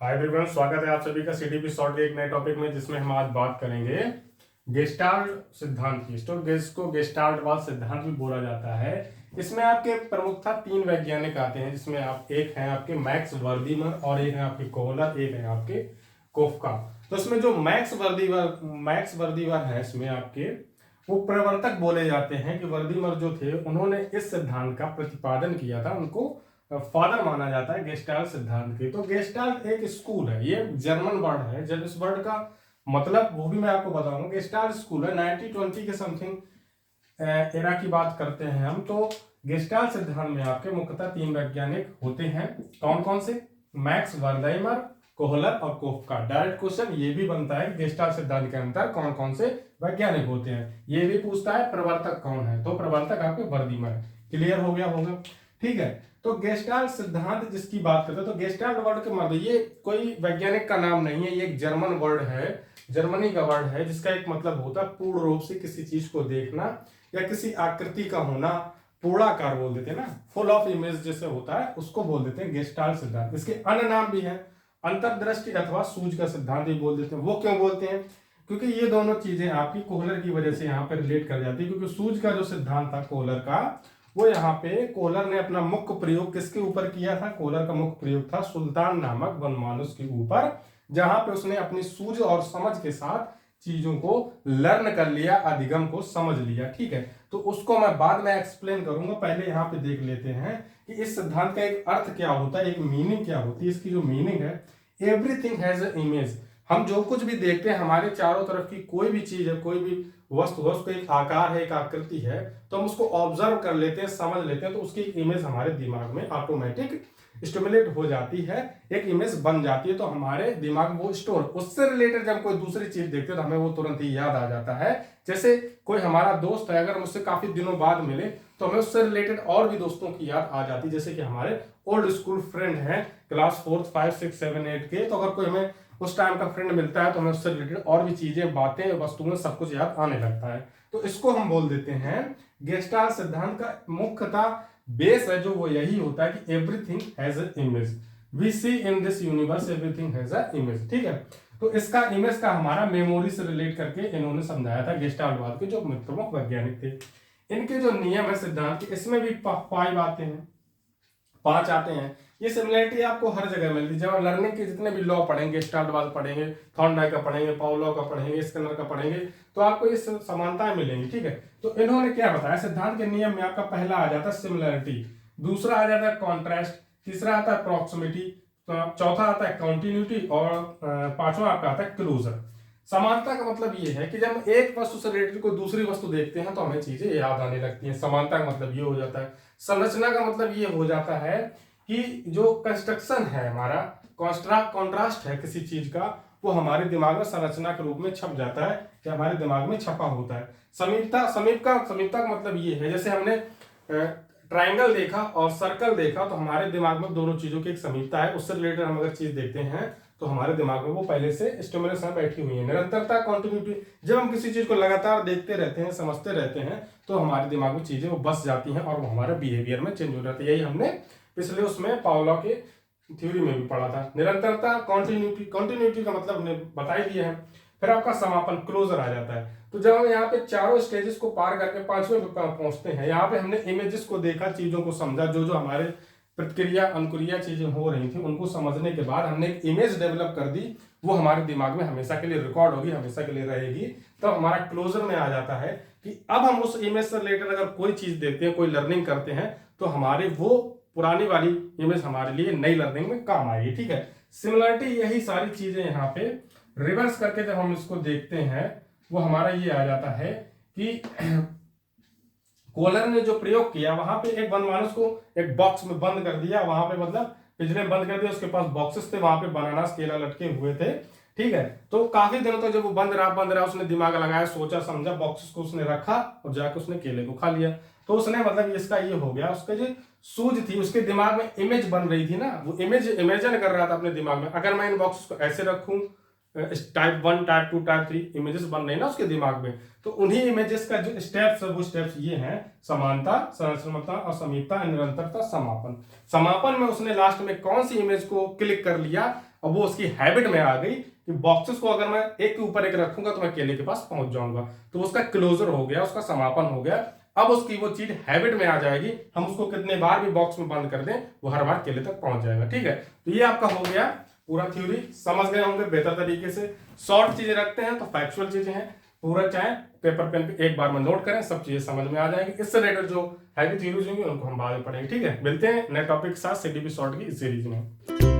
Hi everyone, स्वागत है आप सभी का सीडीपी शॉर्ट के एक नए टॉपिक में, जिसमें हम आज बात करेंगे गेस्टाल्ट सिद्धांत की। तो इसको गेस्टाल्टवाद सिद्धांत भी बोला जाता है। इसमें आपके प्रमुखतः तीन वैज्ञानिक आते हैं, जिसमें आप एक हैं आपके मैक्स वर्दीमर, और एक है आपके कोहलर, एक है आपके कोफका। तो इसमें जो मैक्स वर्दीवर है, इसमें आपके वो प्रवर्तक बोले जाते हैं कि वर्दीमर जो थे उन्होंने इस सिद्धांत का प्रतिपादन किया था, उनको फादर माना जाता है गेस्टाल्ट सिद्धांत के। तो गेस्टाल्ट एक स्कूल है, ये जर्मन वर्ड है। जब इस वर्ड का मतलब वो भी मैं आपको बताऊंगा। गेस्टाल्ट स्कूल है 1920 के समथिंग एरा की बात करते हैं हम। तो गेस्टाल्ट सिद्धांत में आपके मुख्यतः तीन वैज्ञानिक होते हैं। कौन कौन से? मैक्स वर्दीमर, कोहलर और कोफका। डायरेक्ट क्वेश्चन ये भी बनता है कि गेस्टाल्ट सिद्धांत के अंदर कौन कौन से वैज्ञानिक होते हैं। ये भी पूछता है प्रवर्तक कौन है, तो प्रवर्तक आपके वर्दीमर है। क्लियर हो गया होगा, ठीक है। तो गेस्टाल्ट सिद्धांत जिसकी बात करते हैं, तो गेस्टाल्ट वर्ड के मतलब ये कोई वैज्ञानिक का नाम नहीं है, ये एक जर्मन वर्ड है, जर्मनी का वर्ड है, जिसका एक मतलब होता है पूर्ण रूप से किसी चीज को देखना या किसी आकृति का होना। पूर्णाकार बोल देते हैं ना, फुल ऑफ इमेज जैसे होता है, उसको बोल देते हैं गेस्टाल्ट सिद्धांत। इसके अन्य नाम भी है, अंतर्दृष्टि अथवा सूझ का सिद्धांत भी बोल देते हैं। वो क्यों बोलते हैं? क्योंकि ये दोनों चीजें आपकी कोहलर की वजह से यहाँ पे रिलेट कर जाती है। क्योंकि सूझ का जो सिद्धांत था कोहलर का, वो यहाँ पे कोहलर ने अपना मुख्य प्रयोग किसके ऊपर किया था? कोहलर का मुख्य प्रयोग था सुल्तान नामक वनमानुष के ऊपर, जहां पे उसने अपनी सूझ और समझ के साथ चीजों को लर्न कर लिया, अधिगम को समझ लिया। ठीक है, तो उसको मैं बाद में एक्सप्लेन करूंगा। पहले यहाँ पे देख लेते हैं कि इस सिद्धांत का एक अर्थ क्या होता है, एक मीनिंग क्या होती है। इसकी जो मीनिंग है, एवरीथिंग हैज अ इमेज। हम जो कुछ भी देखते हैं, हमारे चारों तरफ की कोई भी चीज है, कोई भी वस्तु है, उसका एक आकार है, एक आकृति है, तो हम उसको ऑब्जर्व कर लेते हैं, समझ लेते हैं, तो उसकी इमेज हमारे दिमाग में ऑटोमेटिक स्टिमुलेट हो जाती है, एक इमेज बन जाती है। तो हमारे दिमाग में वो स्टोर, उससे रिलेटेड जब कोई दूसरी चीज देखते हैं तो हमें वो तुरंत ही याद आ जाता है। जैसे कोई हमारा दोस्त है, अगर मुझसे काफी दिनों बाद मिले तो हमें उससे रिलेटेड और भी दोस्तों की याद आ जाती है। जैसे कि हमारे ओल्ड स्कूल फ्रेंड हैं, क्लास 4, 5, 6, 7, 8 के, तो अगर कोई हमें उस टाइम का फ्रेंड मिलता है तो हमें उससे रिलेटेड और भी चीजें, बातें, वस्तुएं, सब कुछ याद आने लगता है। तो इसको हम बोल देते हैं गेस्टाल्ट सिद्धांत का मुख्यतः बेस है जो वो यही होता है कि everything has a image, we see in this universe everything has a image. ठीक है, तो इसका इमेज का हमारा मेमोरी से रिलेट करके इन्होंने समझाया था गेस्टाल्टवाद के जो प्रमुख वैज्ञानिक थे। इनके जो नियम है सिद्धांत के, इसमें भी 5 आते हैं, 5 आते हैं। ये सिमिलरिटी आपको हर जगह मिलती है। जब आप लर्निंग के जितने भी लॉ पढ़ेंगे, गेस्टाल्टवाद पढ़ेंगे, थॉर्नडाइक का पढ़ेंगे, पाउलो का पढ़ेंगे, स्किनर का पढ़ेंगे, तो आपको ये समानताएं मिलेंगी। ठीक है, तो इन्होंने क्या बताया सिद्धांत के नियम में? आपका पहला आ जाता है सिमिलरिटी, दूसरा आ जाता है कॉन्ट्रास्ट, तीसरा आता है प्रॉक्सिमिटी, चौथा आता है कंटिन्यूटी, और पांचवा आपका आता है क्लोजर। समानता का मतलब ये है कि जब हम एक वस्तु से रिलेटेड कोई दूसरी वस्तु देखते हैं तो हमें चीजें याद आने लगती हैं। समानता का मतलब ये हो जाता है। संरचना का मतलब ये हो जाता है कि जो कंस्ट्रक्शन है हमारा, कॉन्ट्रास्ट है किसी चीज का, वो हमारे दिमाग में संरचना के रूप में छप जाता है, या हमारे दिमाग में छपा होता है। समीपता का मतलब ये है, जैसे हमने ट्राइंगल देखा और सर्कल देखा, तो हमारे दिमाग में दोनों चीजों की एक समीपता है। उससे रिलेटेड हम अगर चीज देखते हैं तो हमारे दिमाग में वो पहले से स्टिमुलस में बैठी हुई है। निरंतरता, कॉन्टिन्यूटी, जब हम किसी चीज को लगातार देखते रहते हैं, समझते रहते हैं, तो हमारे दिमाग में चीजें वो बस जाती हैं और वो हमारे बिहेवियर में चेंज हो जाती है। यही हमने पिछले उसमें पाउलो के थ्योरी में भी पढ़ा था। निरंतरता, कॉन्टिन्यूटी का मतलब हमने बता ही दिया है। फिर आपका समापन, क्लोजर आ जाता है। तो जब हम यहाँ पे चारों स्टेजेस को पार करके 5वें पे पहुंचते हैं, यहाँ पे हमने इमेजेस को देखा, चीजों को समझा, जो जो हमारे प्रतिक्रिया अनुक्रिया चीजें हो रही थी उनको समझने के बाद हमने एक इमेज डेवलप कर दी, वो हमारे दिमाग में हमेशा के लिए रिकॉर्ड होगी, हमेशा के लिए रहेगी। तब हमारा क्लोजर में आ जाता है कि अब हम उस इमेज से रिलेटेड अगर कोई चीज देखते हैं, कोई लर्निंग करते हैं, तो हमारे वो पुरानी वाली इमेज हमारे लिए नई लर्निंग में काम आएगी। ठीक है, सिमिलरिटी, यही सारी चीजें यहाँ पे रिवर्स करके जब हम इसको देखते हैं, वो हमारा ये आ जाता है कि कोहलर ने जो प्रयोग किया, वहां पे एक वनमानुष को एक बॉक्स में बंद कर दिया, वहां पे मतलब पिंजरे में बंद कर दिया, उसके पास बॉक्सेस थे, वहां पे बनानास केला लटके हुए थे। ठीक है, तो काफी दिनों तक जब वो बंद रहा, उसने दिमाग लगाया, सोचा समझा, बॉक्सेस को उसने रखा और जाके उसने केले को खा लिया। तो उसने मतलब इसका ये हो गया, उसका जो सूझ थी, उसके दिमाग में इमेज बन रही थी ना, वो इमेज इमेजिन कर रहा था अपने दिमाग में, अगर मैं इन बॉक्सेस को ऐसे रखूं, टाइप 1, टाइप 2, टाइप 3 इमेजेस बन रही है ना उसके दिमाग में, तो उन्हीं इमेजेस का जो स्टेप्स है, वो स्टेप्स ये हैं: समानता, संरचनात्मकता, असमीपता, निरंतरता, समापन। समापन में उसने लास्ट में कौन सी इमेज को क्लिक कर लिया? और वो उसकी हैबिट में आ गई कि बॉक्सेस को अगर मैं एक के ऊपर एक रखूंगा तो मैं केले के पास पहुंच जाऊंगा, तो उसका क्लोजर हो गया, उसका समापन हो गया। अब उसकी वो चीज हैबिट में आ जाएगी, हम उसको कितने बार भी बॉक्स में बंद कर दें वो हर बार केले तक पहुंच जाएगा। ठीक है, तो ये आपका हो गया पूरा थ्योरी, समझ गए होंगे बेहतर तरीके से। शॉर्ट चीजें रखते हैं तो फैक्चुअल चीजें हैं, पूरा चाहे पेपर पेन पे एक बार में नोट करें, सब चीजें समझ में आ जाएंगी। इससे रिलेटेड जो हैवी थ्योरीज होंगी उनको हम बाद में पढ़ेंगे। ठीक है, मिलते हैं नए टॉपिक के साथ सीडीपी शॉर्ट की इस सीरीज में।